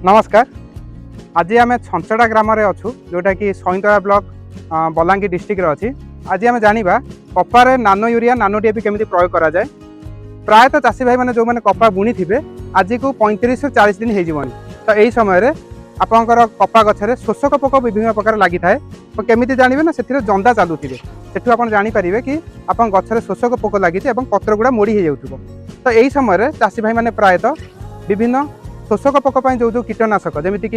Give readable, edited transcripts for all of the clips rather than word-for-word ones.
नमस्कार। आज आम छंचड़ा ग्राम अच्छू जोटा कि सईतला ब्लॉक बलांगीर डिस्ट्रिक्ट अच्छी। आज आम जाना कपार नानो यूरिया नानो डीएपी केमी प्रयोग करा जाए। प्रायतः चाषी भाई मैंने जो मैंने कपा बुणी थे आज को 35 से 40 दिन होनी, तो यही समय आपंकर कपा गचरे शोषक पोक विभिन्न प्रकार लगी थाए। तो केमी जानवे ना से जंदा चलुवे से आप जापर कि आप गचरे शोषक पोक लगी पत्र गुड़ा मोड़ी हो। तो यही समय चाषी भाई मैंने प्रायतः विभिन्न शोषक पोक जो जो कीटनाशक जमीक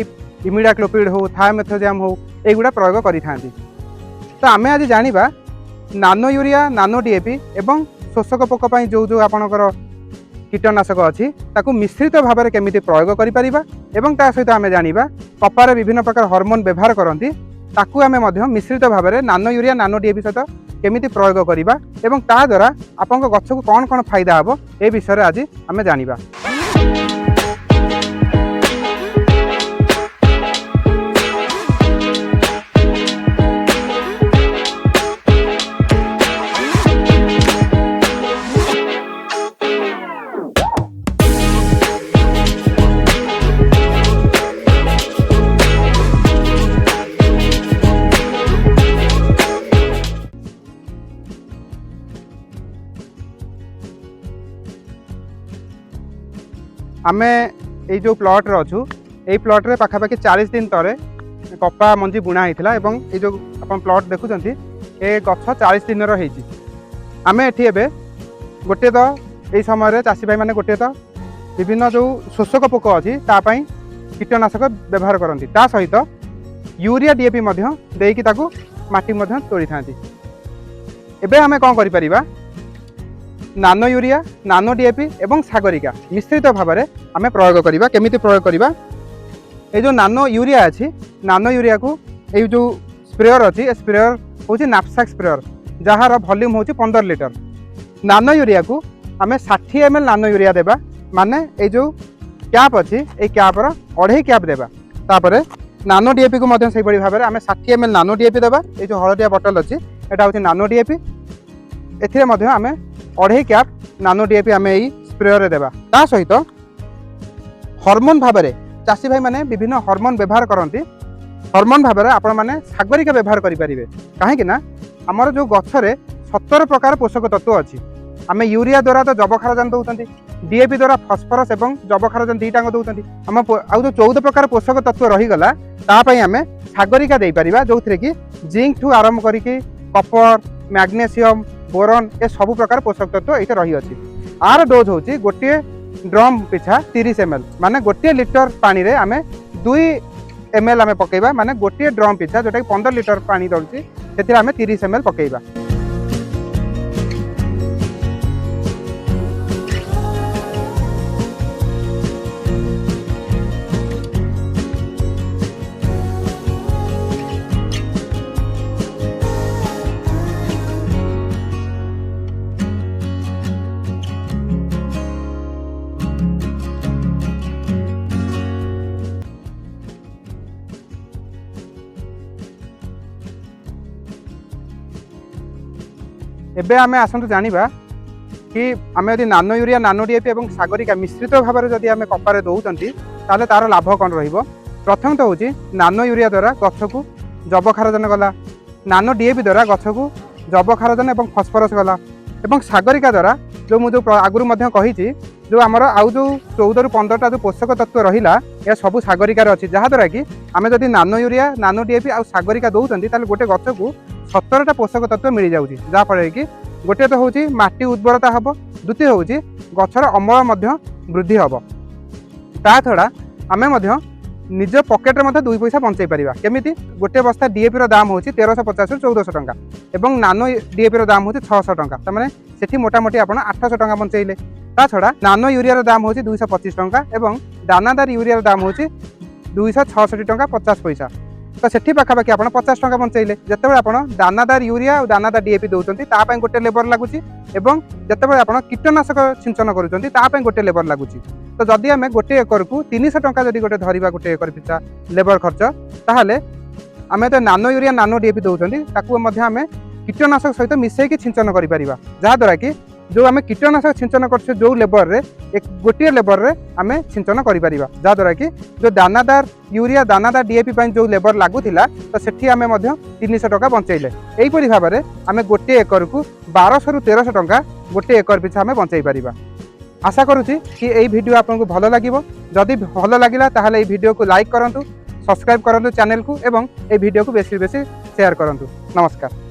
इमिडाक्लोपिड हो थायोमेथोजैम हो युवा प्रयोग करें। तो आम आज जाना नानो यूरिया नानो डीएपी एवं शोषक पोक जो जो आपणकर कीटनाशक अच्छी ताकू मिश्रित भाव में केमी प्रयोग कर सहित आम जाना कपार विभिन्न प्रकार हार्मोन व्यवहार करती ताकू आम मिश्रित भाव में नानो यूरिया नानो डीएपी सहित केमी प्रयोग करवा एवं ता द्वारा आपण गछ को कौन कौन फायदा हम ए विषय आज आम जाना। आमे ये जो प्लॉट रे अच्छू ये प्लॉट रे पाखापाखि 40 दिन तरे कपा मंजी बुणा होता है। ये जो आप प्लॉट देखुं ये गछ 40 दिन रही। आमे एठी एबे गोटे तो यही समय चाषी भाई मैंने गोटे तो विभिन्न जो शोषक पोक अच्छी तापाई कीटनाशक व्यवहार करती सहित यूरिया डीएपी देकी ताकू माटी तोड़ी था। एबे आमे कौन करि परिबा नानो यूरिया नानो डीएपी एवं सागरिका मिश्रित भाव में आम प्रयोग करवा। केमी प्रयोग करवा ये जो नानो यूरिया अच्छी नानो यूरिया को ये जो स्प्रेयर अच्छी स्प्रेयर हूँ नापसाक स्प्रेयर जार वॉल्यूम हूँ 15 लीटर। नानो यूरिया को आम 60 ml नानो यूरिया देवा माने ये जो कैप अच्छी ये कैपर 2.5 कैप देवा। तापर नानो डीएपी को से भाव में आम 60 ml नानो डीएपी देवा। ये जो हलदिया बटल अच्छी यहाँ हूँ नानो डीएपी एथिरे आम 2.5 कैप नानो डीएपी आम यही स्प्रेयर देवा। ता सहित हार्मोन भाव में चाषी भाई मैंने विभिन्न हार्मोन व्यवहार करती हार्मोन भाव में आपण मैंने सागरिका व्यवहार करेंगे कहीं आमर जो गचरे 17 प्रकार पोषक तत्व अच्छी। आम यूरिया द्वारा तो जबखारजान दौरान डीएपी द्वारा फस्फरस और जबखारजान दुईटा दौरान आम आउ जो 14 प्रकार पोषक तत्व रहीगला आम सागरिका दे पार जो थी कि जिंक ठू आरंभ करके कपर मैग्नेशियम बोरन ए सब प्रकार पोषक तत्व ये रही अच्छी। आर डोज हूँ गोटे ड्रम पिछा 30 ml माने गोटे लीटर पानी रे आमे 2 ml आमे पकेबा माने गोटे ड्रम पिछा जोटा 15 लीटर पानी दउची सेतिर आमे 30 ml पकेबा। एबे आमे आसंतु जानिबा कि आमे यदि नानो यूरिया नानो डीएपी एवं सागरिका मिश्रित भाव में जदि आमे कपारे दउचंती ताले तार लाभ कौन रहिबो। प्रथम तो होची नानो यूरिया द्वारा गछ को जबखारजन गला, नानो डीएपी द्वारा गछ को जबखारजन एवं फस्फरस गला एवं सागरिका द्वारा जो मुझे आगुरी मध्य कही जो आमर आउ जो 14 ରୁ 15टा जो पोषक तत्व रहिला या सब सागरिकार अच्छी जहाँद्वारा कि आम जदि नानो यूरिया नानो डीएपी आउ सागरिका दउचंती ताले गोटे गछ को 17टा पोषक तत्व मिल जाऊँगी जहाँफल कि गोटे तो हूँ माटी उर्वरता हम, द्वितीय हूँ गचर अमल वृद्धि हम। ता छड़ा आम निज पकेट में 2 पैसा बंचाई पारिबा। केमिति गोटे बस्ता डीएपी रो दाम हूँ 1350 ରୁ 1400 टंका एवं नानो डीएपी रो दाम हूँ 600 टंका तमाने सेठी मोटामोटी आपण 800 टंका बंचाइले। ता छड़ा नानो यूरिया रो दाम हूँ 225 टंका एवं दानादार यूरिया रो दाम हूँ 266 टंका 50 पैसा। तो सेठी पाखापाखि आप 50 टंका बंचाइले। जितेबाला आप दानादार यूरिया और दानादार डीएपी दौरान तापाई गोटे लेबर लगुच एवं जितेबाला आप कीटनाशक सिंचन करुँच गोटे लेबर लगुच। तो जदि आम गोटे एकर को 300 टंका जदि गोटे धरिबा गोटे एकर पिछा लेबर खर्च ताहले आम तो नानो यूरिया नानो डीएपी दौरान आम कीटनाशक सहित मिसेकी सिंचन करिपरिबा जहाँद्वारा कि जो आम कीटनाशक सिंचन कर जो लेबर रे एक गोटे लेबर रे आम सिंचन करें जहाँद्वारा कि जो दानादार यूरिया दानादार डीएपी जो लेबर लगुला तो सेठी आम 300 टका बचैले। यहीपरि भाव में आम गोटे एकर को 1200 ରୁ 1300 टका गोटे एकर पिछा आम बचई पार। आशा करुँची कि यही वीडियो आपको भल लगे। जदि भल लगे ताहले ये वीडियो को लाइक करूँ, सब्सक्राइब करूँ चैनल को, एवं ये वीडियो को बेसी बेसी शेयर करूँ। नमस्कार।